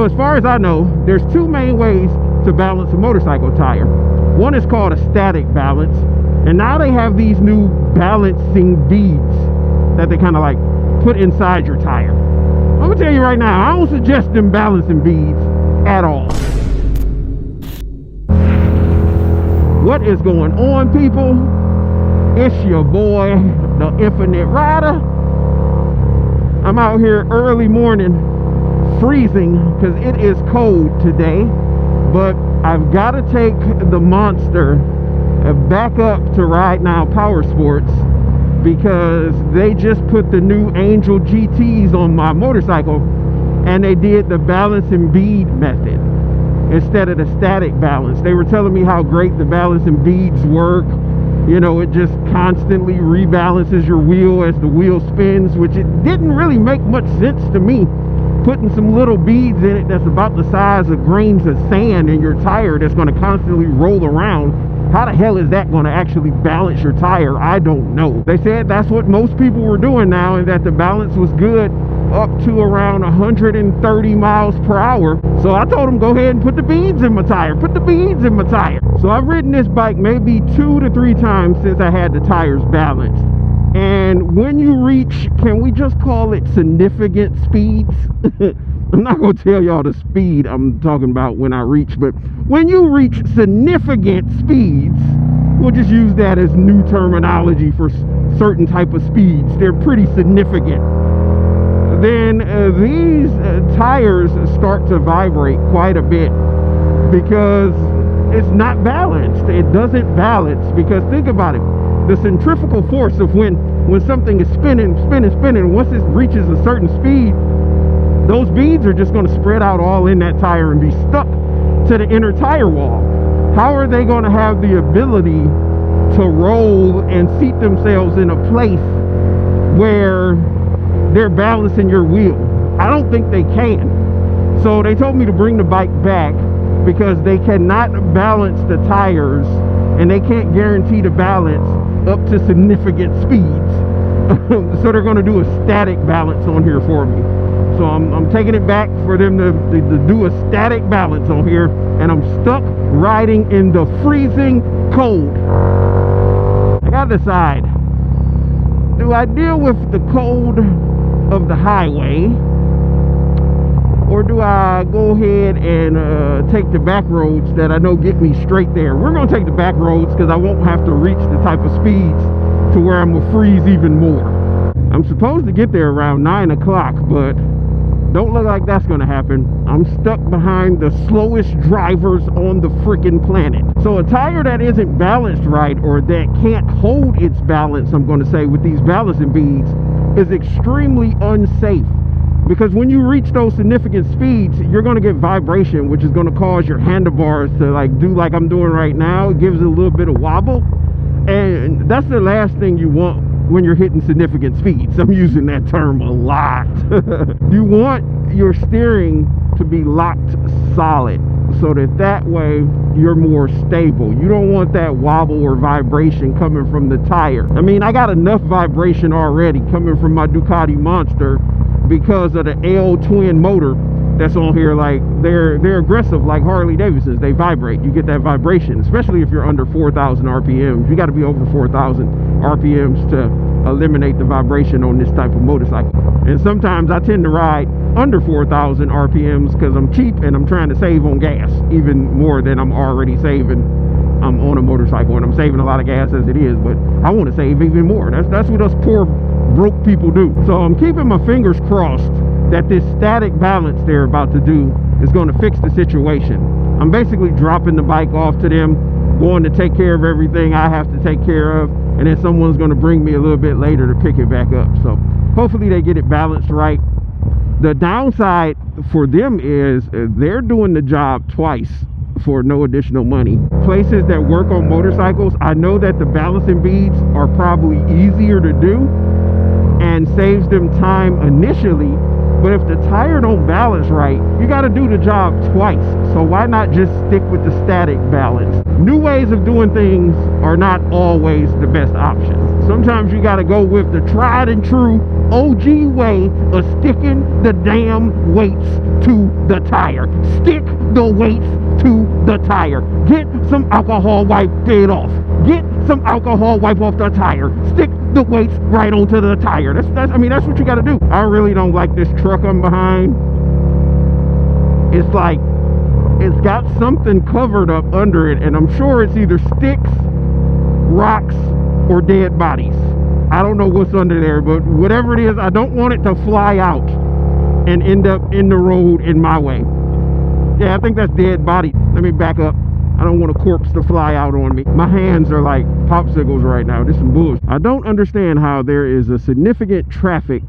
So as far as I know, there's two main ways to balance a motorcycle tire. One is called a static balance, and now they have these new balancing beads that they kind of like put inside your tire. I'm gonna tell you right now, I don't suggest them balancing beads at all. What is going on, people? It's your boy, the Infinit Ryda. I'm out here early morning, freezing because it is cold today, but I've got to take the monster back up to Ride Now Power Sports because they just put the new Angel GTs on my motorcycle, and they did the balance and bead method instead of the static balance. They were telling me how great the balance and beads work. You know, it just constantly rebalances your wheel as the wheel spins, which it didn't really make much sense to me. Putting some little beads in it that's about the size of grains of sand in your tire that's going to constantly roll around. How the hell is that going to actually balance your tire? I don't know. They said that's what most people were doing now, and that the balance was good up to around 130 miles per hour. So I told them, go ahead and put the beads in my tire. Put the beads in my tire. So I've ridden this bike maybe 2 to 3 times since I had the tires balanced. And when you reach, can we just call it significant speeds? I'm not going to tell y'all the speed I'm talking about when I reach, but when you reach significant speeds, we'll just use that as new terminology for certain type of speeds. They're pretty significant. Then these tires start to vibrate quite a bit because it's not balanced. It doesn't balance, because think about it. The centrifugal force of when something is spinning, once it reaches a certain speed, those beads are just going to spread out all in that tire and be stuck to the inner tire wall. How are they going to have the ability to roll and seat themselves in a place where they're balancing your wheel? I don't think they can. So they told me to bring the bike back because they cannot balance the tires, and they can't guarantee the balance up to significant speeds. So they're going to do a static balance on here for me. So I'm taking it back for them to do a static balance on here, and I'm stuck riding in the freezing cold. I gotta decide, do I deal with the cold of the highway, or do I go ahead and take the back roads that I know get me straight there? We're going to take the back roads because I won't have to reach the type of speeds to where I'm going to freeze even more. I'm supposed to get there around 9 o'clock, but don't look like that's going to happen. I'm stuck behind the slowest drivers on the freaking planet. So a tire that isn't balanced right, or that can't hold its balance, I'm going to say, with these balancing beads, is extremely unsafe. Because when you reach those significant speeds, you're going to get vibration, which is going to cause your handlebars to do like I'm doing right now. It gives it a little bit of wobble, and that's the last thing you want when you're hitting significant speeds. I'm using that term a lot. You want your steering to be locked solid, so that way you're more stable. You don't want that wobble or vibration coming from the tire. I mean, I got enough vibration already coming from my Ducati Monster because of the L twin motor that's on here. Like they're aggressive like Harley-Davidsons. They vibrate. You get that vibration, especially if you're under 4,000 RPMs. You got to be over 4,000 RPMs to eliminate the vibration on this type of motorcycle. And sometimes I tend to ride under 4,000 RPMs because I'm cheap and I'm trying to save on gas even more than I'm already saving. I'm on a motorcycle and I'm saving a lot of gas as it is, but I want to save even more. That's what us poor broke people do. So I'm keeping my fingers crossed that this static balance they're about to do is going to fix the situation. I'm basically dropping the bike off to them, going to take care of everything I have to take care of, and then someone's going to bring me a little bit later to pick it back up. So hopefully they get it balanced right. The downside for them is they're doing the job twice for no additional money. Places that work on motorcycles, I know that the balancing beads are probably easier to do and saves them time initially, But if the tire don't balance right, you got to do the job twice. So why not just stick with the static balance? New ways of doing things are not always the best option. Sometimes you got to go with the tried and true OG way of sticking the damn weights to the tire. Stick the weights to the tire. Get some alcohol, wipe it off. Get some alcohol, wipe off the tire. Stick the weights right onto the tire. I mean, that's what you got to do. I really don't like this truck I'm behind. It's like it's got something covered up under it, and I'm sure it's either sticks, rocks, or dead bodies. I don't know what's under there, but whatever it is, I don't want it to fly out and end up in the road in my way. Yeah, I think that's dead body. Let me back up. I don't want a corpse to fly out on me. My hands are like popsicles right now. This is some bullshit. I don't understand how there is a significant traffic.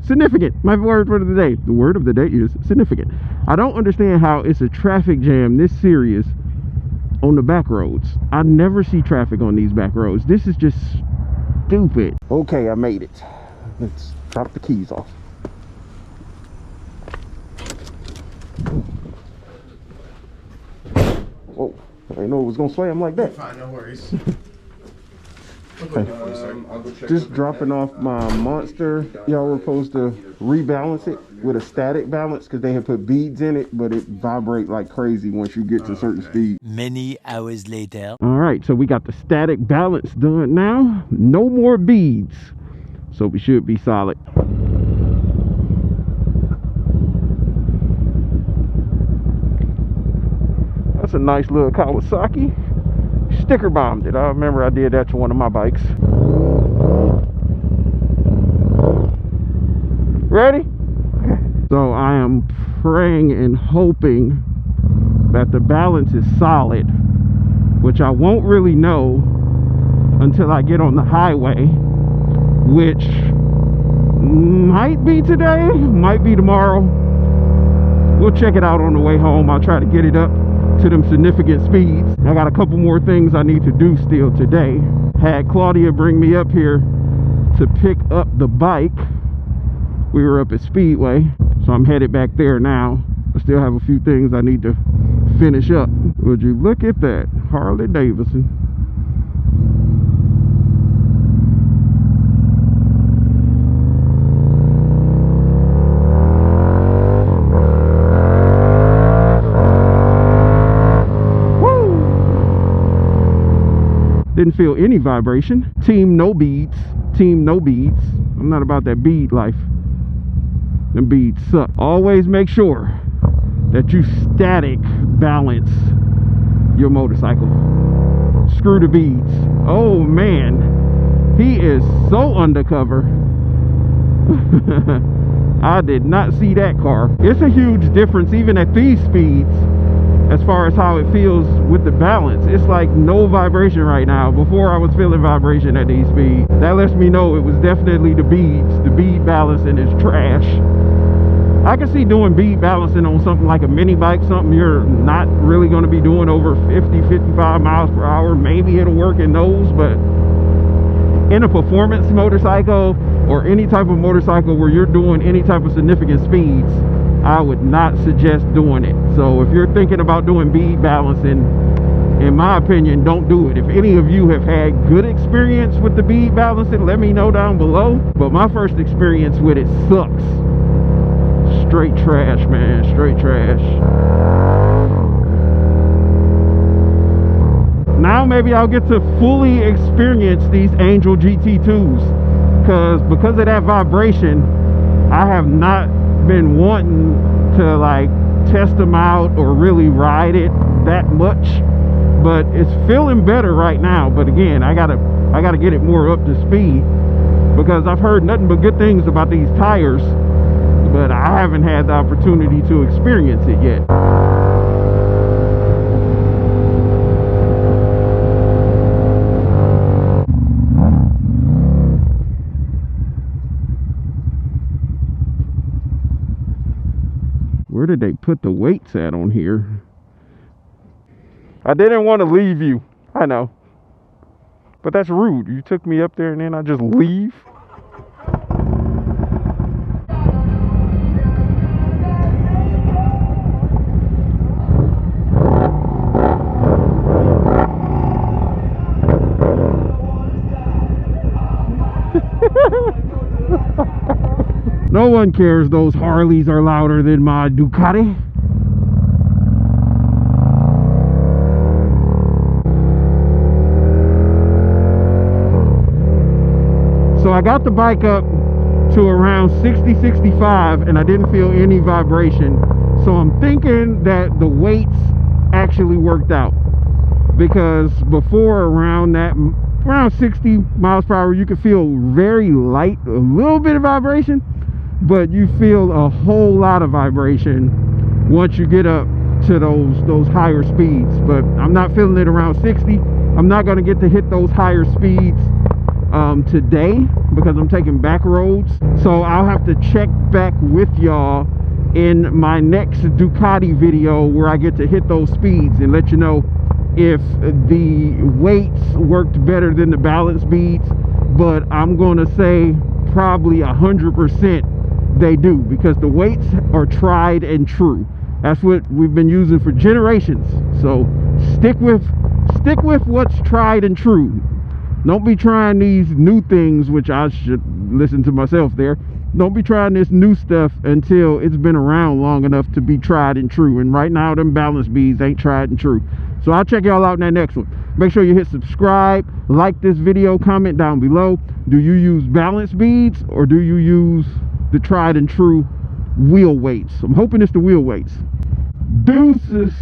Significant. My word for the day. The word of the day is significant. I don't understand how it's a traffic jam this serious on the back roads. I never see traffic on these back roads. This is just stupid. Okay, I made it. Let's drop the keys off. Whoa, I didn't know it was gonna slam like that. Fine, no worries. Just dropping off my Monster. Y'all were supposed to rebalance it with a static balance because they had put beads in it, but it vibrates like crazy once you get to certain speed. Many hours later. All right, so we got the static balance done now. No more beads, so we should be solid. That's a nice little Kawasaki. Sticker bombed it. I remember I did that to one of my bikes. Ready? So I am praying and hoping that the balance is solid, which I won't really know until I get on the highway, which might be today, might be tomorrow. We'll check it out on the way home. I'll try to get it up to them significant speeds. I got a couple more things I need to do still today. Had Claudia bring me up here to pick up the bike. We were up at Speedway, so I'm headed back there now. I still have a few things I need to finish up. Would you look at that? Harley-Davidson. Didn't feel any vibration. Team no beads. Team no beads. I'm not about that bead life. Them beads suck. Always make sure that you static balance your motorcycle. Screw the beads. Oh man, he is so undercover. I did not see that car. It's a huge difference even at these speeds as far as how it feels with the balance. It's like no vibration right now. Before I was feeling vibration at these speeds. That lets me know it was definitely the beads. The bead balancing is trash. I can see doing bead balancing on something like a mini bike, something you're not really going to be doing over 50-55 miles per hour. Maybe it'll work in those, but in a performance motorcycle or any type of motorcycle where you're doing any type of significant speeds, I would not suggest doing it. So if you're thinking about doing bead balancing, in my opinion, don't do it. If any of you have had good experience with the bead balancing, let me know down below. But my first experience with it sucks. Straight trash, man. Straight trash. Now maybe I'll get to fully experience these Angel GT2s, because of that vibration, I have not been wanting to like test them out or really ride it that much, but it's feeling better right now. But again, I gotta get it more up to speed, because I've heard nothing but good things about these tires, but I haven't had the opportunity to experience it yet. Where did they put the weights at on here? I didn't want to leave you. I know. But that's rude. You took me up there and then I just leave. No one cares those Harleys are louder than my Ducati. So I got the bike up to around 60, 65, and I didn't feel any vibration. So I'm thinking that the weights actually worked out, because before around 60 miles per hour, you could feel very light, a little bit of vibration, but you feel a whole lot of vibration once you get up to those higher speeds. But I'm not feeling it around 60. I'm not going to get to hit those higher speeds today because I'm taking back roads. So I'll have to check back with y'all in my next Ducati video where I get to hit those speeds and let you know if the weights worked better than the balance beads. But I'm gonna say probably 100% they do, because the weights are tried and true. That's what we've been using for generations. So stick with what's tried and true. Don't be trying these new things, which I should listen to myself there. Don't be trying this new stuff until it's been around long enough to be tried and true. And right now, them balance beads ain't tried and true. So I'll check y'all out in that next one. Make sure you hit subscribe, like this video, comment down below. Do you use balance beads or do you use the tried and true wheel weights? I'm hoping it's the wheel weights. Deuces.